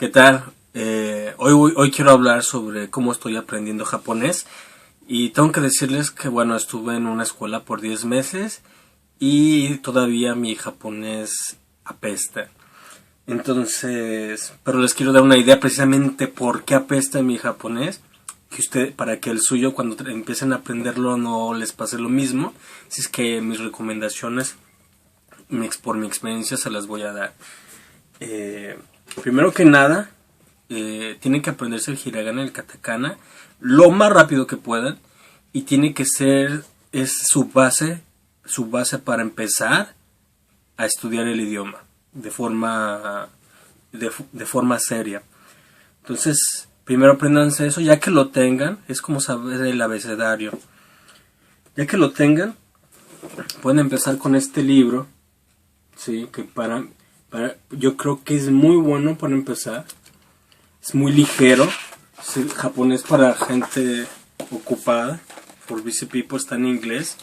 ¿Qué tal? Hoy quiero hablar sobre cómo estoy aprendiendo japonés y tengo que decirles que bueno, estuve en una escuela por 10 meses y todavía mi japonés apesta. Entonces, pero les quiero dar una idea precisamente por qué apesta mi japonés, para que el suyo cuando empiecen a aprenderlo no les pase lo mismo. Así es que mis recomendaciones por mi experiencia se las voy a dar. Primero que nada, tienen que aprenderse el hiragana y el katakana lo más rápido que puedan, y tiene que ser su base para empezar a estudiar el idioma de forma seria. Entonces, primero apréndanse eso, ya que lo tengan, es como saber el abecedario. Ya que lo tengan, pueden empezar con este libro, sí, que yo creo que es muy bueno para empezar. Es muy ligero. Es japonés para gente ocupada. For busy people, está en inglés.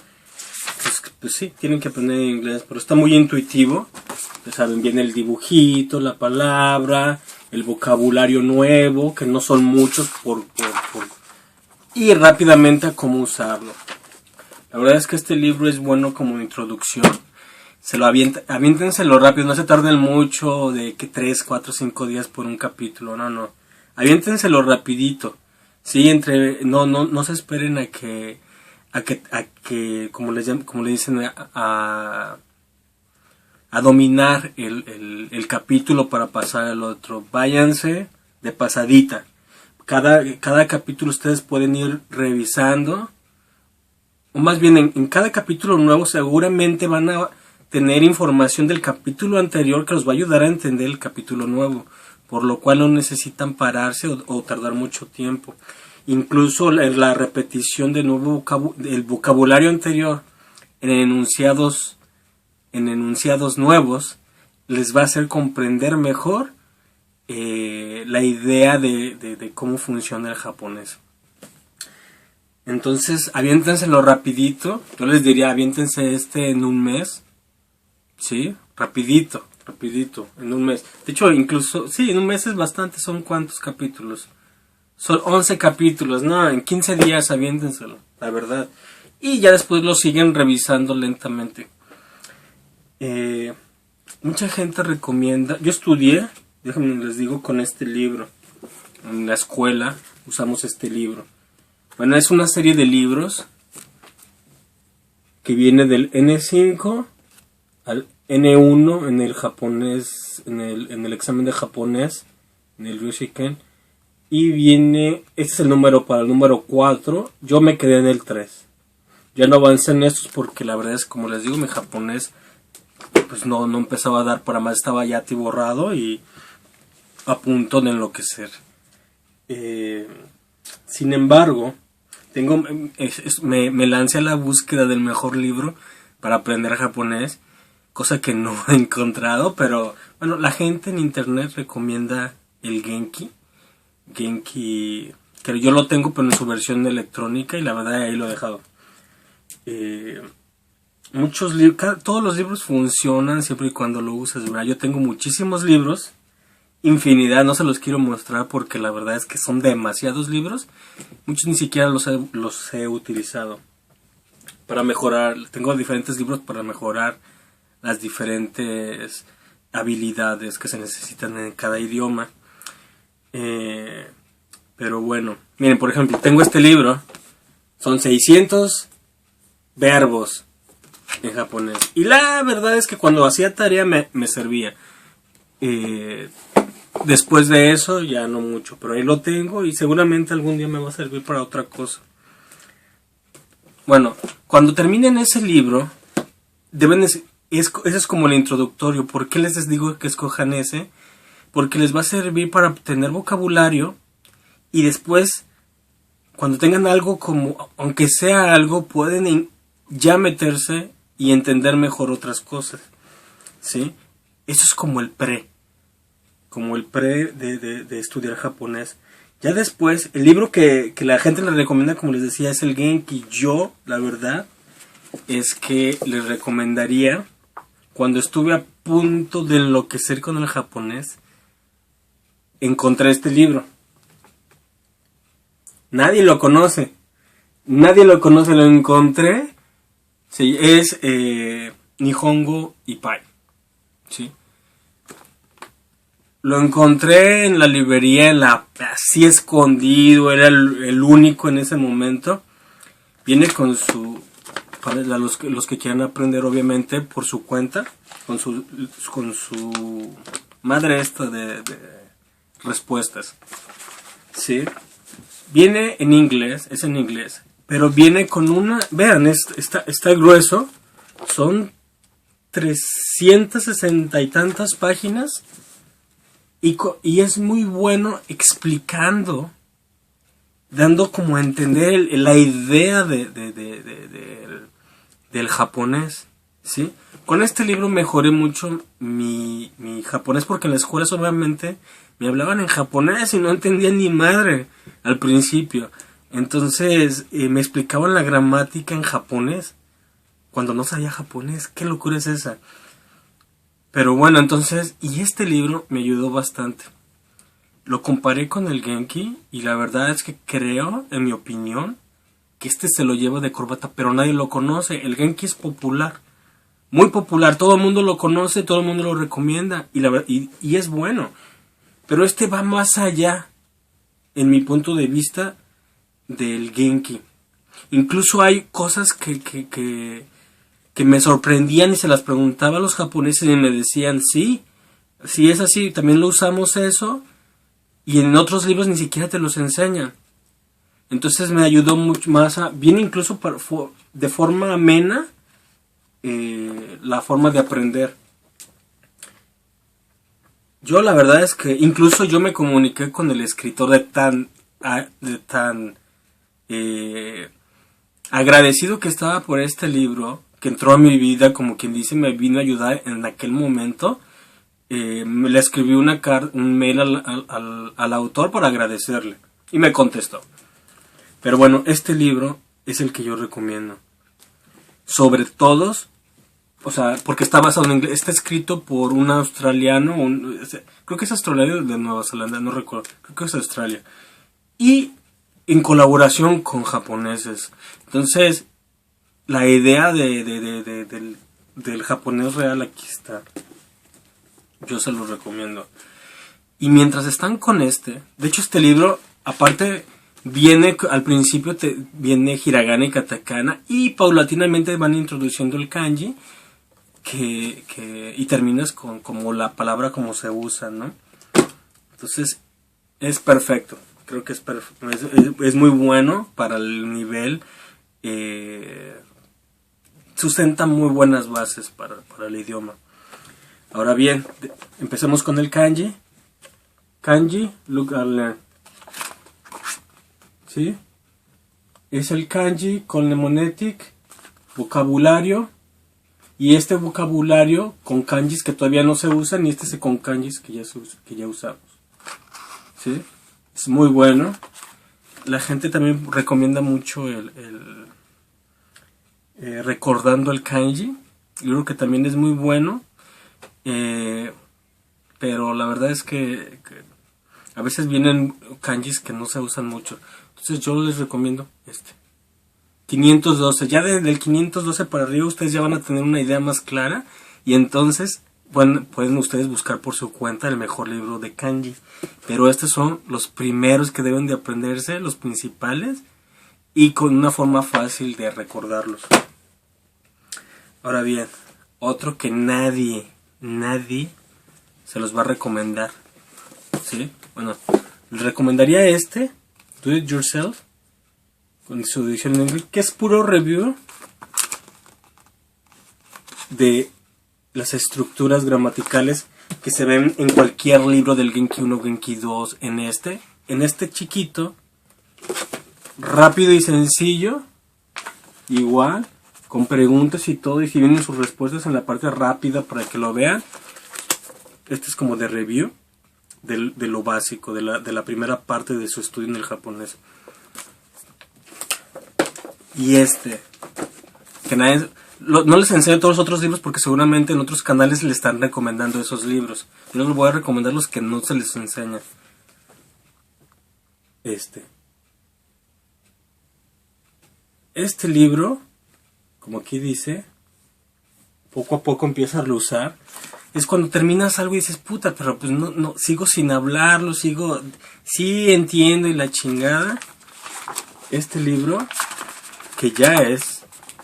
Pues sí, tienen que aprender inglés, pero está muy intuitivo. Ya saben, viene el dibujito, la palabra, el vocabulario nuevo, que no son muchos, y rápidamente a cómo usarlo. La verdad es que este libro es bueno como introducción. Aviéntenselo rápido, no se tarden mucho, de que 3, 4, 5 días por un capítulo, no. Aviéntenselo rapidito. Sí, no se esperen a que como le dicen, a dominar el capítulo para pasar al otro. Váyanse de pasadita. Cada capítulo ustedes pueden ir revisando, o más bien en cada capítulo nuevo seguramente van a tener información del capítulo anterior que los va a ayudar a entender el capítulo nuevo, por lo cual no necesitan pararse o tardar mucho tiempo. Incluso la repetición del vocabulario anterior en enunciados nuevos les va a hacer comprender mejor la idea de cómo funciona el japonés. Entonces, aviéntenselo rapidito. Yo les diría, aviéntense en un mes. Sí, rapidito, en un mes. De hecho, incluso, sí, en un mes es bastante. ¿Son cuántos capítulos? Son 11 capítulos. No, en 15 días aviéntenselo, la verdad. Y ya después lo siguen revisando lentamente. Mucha gente recomienda. Yo estudié, déjenme les digo, con este libro. En la escuela usamos este libro. Bueno, es una serie de libros que viene del N5 al N1 en el japonés, en el examen de japonés, en el Ryushiken, y viene, este es el número para el número 4, yo me quedé en el 3, ya no avancé en estos porque la verdad es, como les digo, mi japonés pues no empezaba a dar para más, estaba ya atiborrado y a punto de enloquecer. Sin embargo, me lancé a la búsqueda del mejor libro para aprender japonés, cosa que no he encontrado, pero bueno, la gente en internet recomienda el Genki, que yo lo tengo pero en su versión electrónica, y la verdad ahí lo he dejado. Todos los libros funcionan siempre y cuando lo uses. ¿Verdad? Yo tengo muchísimos libros, infinidad, no se los quiero mostrar porque la verdad es que son demasiados libros, muchos ni siquiera los he utilizado para mejorar. Tengo diferentes libros para mejorar las diferentes habilidades que se necesitan en cada idioma. Pero bueno, miren, por ejemplo, tengo este libro, son 600 verbos en japonés, y la verdad es que cuando hacía tarea me servía. Después de eso ya no mucho, pero ahí lo tengo y seguramente algún día me va a servir para otra cosa. Bueno, cuando terminen ese libro, ese es como el introductorio. ¿Por qué les digo que escojan ese? Porque les va a servir para obtener vocabulario, y después, cuando tengan algo, como aunque sea algo, pueden ya meterse y entender mejor otras cosas, ¿sí? Eso es como el pre de estudiar japonés. Ya después, el libro que la gente le recomienda, como les decía, es el Genki. Yo, la verdad, es que les recomendaría, cuando estuve a punto de enloquecer con el japonés, encontré este libro. Nadie lo conoce. Nadie lo conoce, lo encontré. Sí, es Nihongo Ipai. ¿Sí? Lo encontré en la librería, así escondido, era el único en ese momento. Viene con su, para los que quieran aprender obviamente por su cuenta, con su madre esta de respuestas. ¿Sí? Viene en inglés, es en inglés, pero viene con una, vean, está grueso, son 360 y tantas páginas. Y es muy bueno explicando, dando como a entender la idea del japonés, ¿sí? Con este libro mejoré mucho mi japonés, porque en la escuela solamente me hablaban en japonés y no entendía ni madre al principio. Entonces me explicaban la gramática en japonés cuando no sabía japonés. ¿Qué locura es esa? Pero bueno, entonces, y este libro me ayudó bastante. Lo comparé con el Genki y la verdad es que creo, en mi opinión, que este se lo lleva de corbata, pero nadie lo conoce. El Genki es popular, muy popular, todo el mundo lo conoce, todo el mundo lo recomienda y es bueno. Pero este va más allá, en mi punto de vista, del Genki. Incluso hay cosas que me sorprendían y se las preguntaba a los japoneses y me decían, sí es así, también lo usamos eso, y en otros libros ni siquiera te los enseñan. Entonces me ayudó mucho más viene incluso de forma amena la forma de aprender. Yo la verdad es que incluso yo me comuniqué con el escritor de tan agradecido que estaba por este libro, que entró a mi vida, como quien dice, me vino a ayudar en aquel momento. Le escribí un mail al autor para agradecerle y me contestó. Pero bueno, este libro es el que yo recomiendo. Sobre todos, o sea, porque está basado en inglés, está escrito por un australiano, creo que es australiano de Nueva Zelanda, no recuerdo, creo que es Australia. Y en colaboración con japoneses. Entonces, la idea del japonés real aquí está. Yo se lo recomiendo. Y mientras están con de hecho este libro, aparte, viene al principio, viene hiragana y katakana, y paulatinamente van introduciendo el kanji, y terminas con como la palabra como se usa, ¿no? Entonces, es perfecto. Creo que es muy bueno para el nivel. Sustenta muy buenas bases para el idioma. Ahora bien, empecemos con el kanji. Kanji, look and learn. ¿Sí? Es el kanji con mnemonetic, vocabulario. Y este vocabulario con kanjis que todavía no se usan, y con kanjis que ya usamos. ¿Sí? Es muy bueno. La gente también recomienda mucho recordando el kanji. Yo creo que también es muy bueno. Pero la verdad es que a veces vienen kanjis que no se usan mucho. Entonces yo les recomiendo 512. Ya desde el 512 para arriba ustedes ya van a tener una idea más clara. Y entonces pueden ustedes buscar por su cuenta el mejor libro de kanji. Pero estos son los primeros que deben de aprenderse, los principales, y con una forma fácil de recordarlos. Ahora bien, otro que nadie se los va a recomendar. ¿Sí? Bueno, les recomendaría Do It Yourself, con su edición en inglés, que es puro review de las estructuras gramaticales que se ven en cualquier libro del Genki 1, Genki 2, en este chiquito, rápido y sencillo, igual, con preguntas y todo, y si vienen sus respuestas en la parte rápida para que lo vean. Este es como de review de lo básico, de la primera parte de su estudio en el japonés. Y que no les enseño todos los otros libros porque seguramente en otros canales le están recomendando esos libros. Yo les voy a recomendar los que no se les enseña. Este libro, como aquí dice, poco a poco empieza a reusar. Es cuando terminas algo y dices, puta, pero pues no, sigo sin hablarlo, sí entiendo y la chingada. Este libro, que ya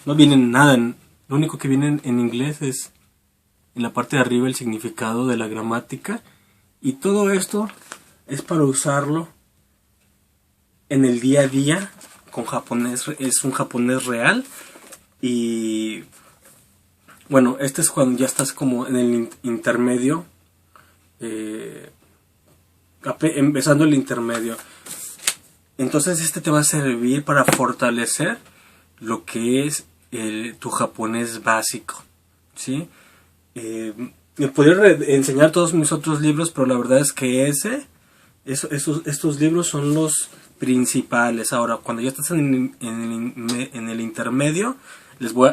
no viene nada, lo único que viene en inglés es en la parte de arriba el significado de la gramática, y todo esto es para usarlo en el día a día con japonés. Es un japonés real. Y bueno, este es cuando ya estás como en el intermedio, empezando el intermedio. Entonces este te va a servir para fortalecer lo que es tu japonés básico, ¿sí? Me podría enseñar todos mis otros libros, pero la verdad es que estos libros son los principales. Ahora, cuando ya estás en el intermedio,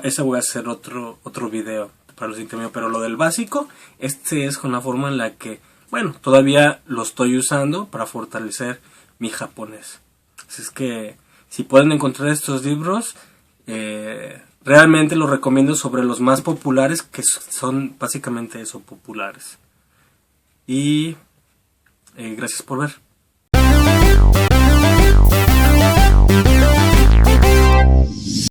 ese voy a hacer otro video para los intermedios, pero lo del básico, este es con la forma en la que, bueno, todavía lo estoy usando para fortalecer mi japonés. Así es que, si pueden encontrar estos libros, realmente los recomiendo sobre los más populares, que son básicamente eso, populares. Y gracias por ver.